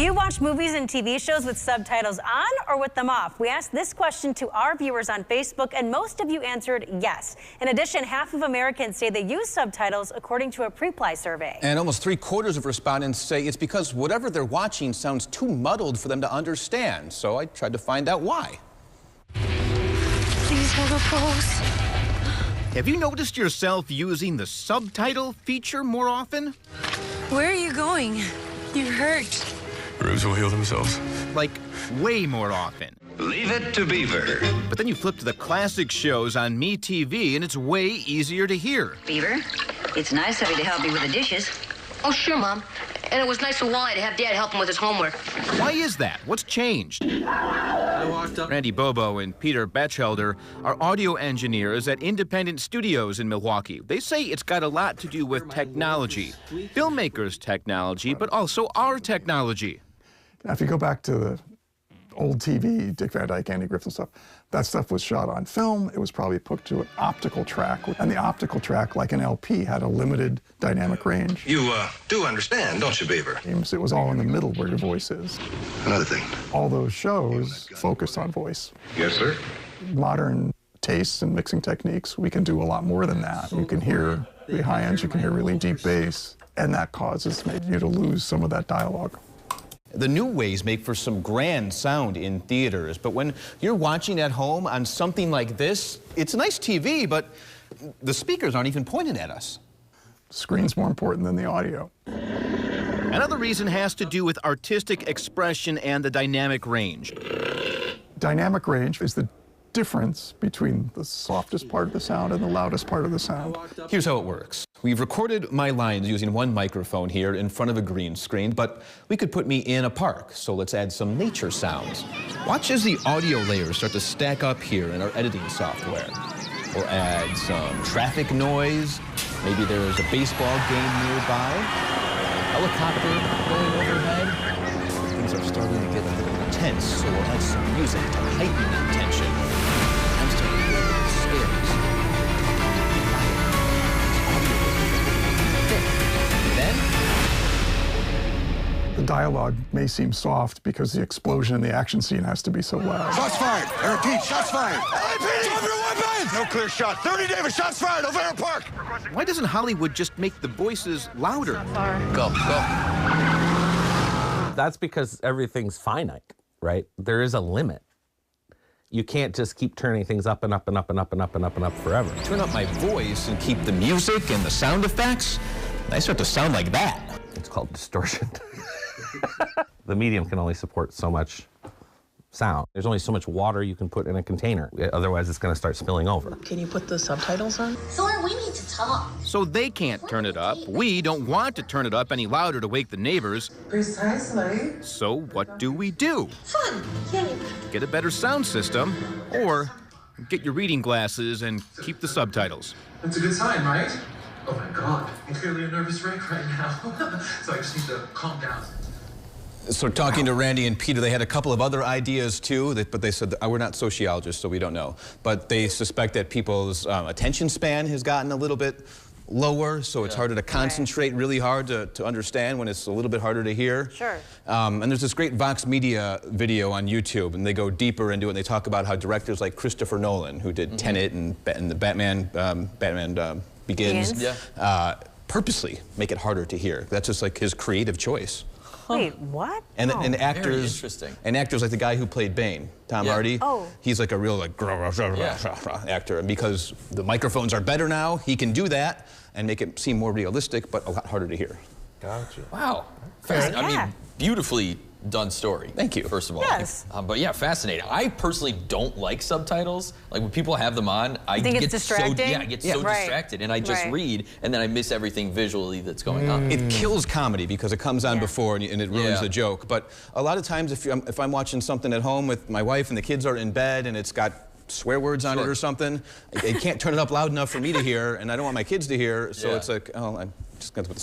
You watch movies and TV shows with subtitles on or with them off? We asked this question to our viewers on Facebook, and most of you answered yes. In addition, half of Americans say they use subtitles, according to a Preply survey. And almost 3/4 of respondents say it's because whatever they're watching sounds too muddled for them to understand. So I tried to find out why. Please hold a pose. Have you noticed yourself using the subtitle feature more often? Where are you going? You're hurt. Ribs will heal themselves. Like, way more often. Leave it to Beaver. But then you flip to the classic shows on MeTV and it's way easier to hear. Beaver, it's nice of you to help me with the dishes. Oh, sure, Mom. And it was nice of Wally to have Dad help him with his homework. Why is that? What's changed? Randy Bobo and Peter Batchelder are audio engineers at independent studios in Milwaukee. They say it's got a lot to do with technology. Filmmakers' technology, but also our technology. Now, if you go back to the old TV, Dick Van Dyke, Andy Griffith stuff, that stuff was shot on film. It was probably put to an optical track. And the optical track, like an LP, had a limited dynamic range. You do understand, don't you, Beaver? It was all in the middle where your voice is. Another thing. All those shows focused on voice. Yes, sir. Modern tastes and mixing techniques, we can do a lot more than that. You can hear the high ends, you can hear really deep bass, and that causes maybe you to lose some of that dialogue. The new ways make for some grand sound in theaters, but when you're watching at home on something like this, it's nice TV, but the speakers aren't even pointed at us. Screen's more important than the audio. Another reason has to do with artistic expression and the dynamic range. Dynamic range is the difference between the softest part of the sound and the loudest part of the sound. Here's how it works. We've recorded my lines using one microphone here in front of a green screen, but we could put me in a park, so let's add some nature sounds. Watch as the audio layers start to stack up here in our editing software. We'll add some traffic noise. Maybe there's a baseball game nearby. Helicopter going overhead. Things are starting to get a little intense, so we'll add some music to heighten the tension. I'm starting to get a little scared. The dialogue may seem soft because the explosion in the action scene has to be so loud. Shots fired! Eric Pete, shots fired! LAPD! Drop your weapons! No clear shot. 30 Davis, shots fired! Over Park! Why doesn't Hollywood just make the voices louder? Go. That's because everything's finite, right? There is a limit. You can't just keep turning things up and up and up and up and up and up and up forever. Turn up my voice and keep the music and the sound effects, I start to sound like that. It's called distortion. The medium can only support so much sound. There's only so much water you can put in a container. Otherwise, it's going to start spilling over. Can you put the subtitles on? Thor, we need to talk. So they can't turn it up. We don't want to turn it up any louder to wake the neighbors. Precisely. So what do we do? Fun. Yay. Get a better sound system, or get your reading glasses and keep the subtitles. That's a good sign, right? Oh my God, I'm clearly a nervous wreck right now. So I just need to calm down. So talking to Randy and Peter, they had a couple of other ideas too, but they said, we're not sociologists, so we don't know. But they suspect that people's attention span has gotten a little bit lower, so it's harder to concentrate really hard to understand when it's a little bit harder to hear. Sure. And there's this great Vox Media video on YouTube, and they go deeper into it, and they talk about how directors like Christopher Nolan, who did Tenet and the Batman Begins, purposely make it harder to hear. That's just like his creative choice. Wait, what? And actors like the guy who played Bane, Tom Hardy. Oh. He's like a real actor, and because the microphones are better now, he can do that and make it seem more realistic, but a lot harder to hear. Gotcha. Wow. Yeah. I mean, beautifully done story. Thank you. First of all. Yes. But yeah, fascinating. I personally don't like subtitles. Like when people have them on, I think get it's distracting? I get so distracted, and I just read, and then I miss everything visually that's going on. It kills comedy because it comes on before and it ruins the joke. But a lot of times, if I'm watching something at home with my wife and the kids are in bed and it's got swear words on it or something, I can't turn it up loud enough for me to hear, and I don't want my kids to hear. So it's like, oh, I'm just gonna put the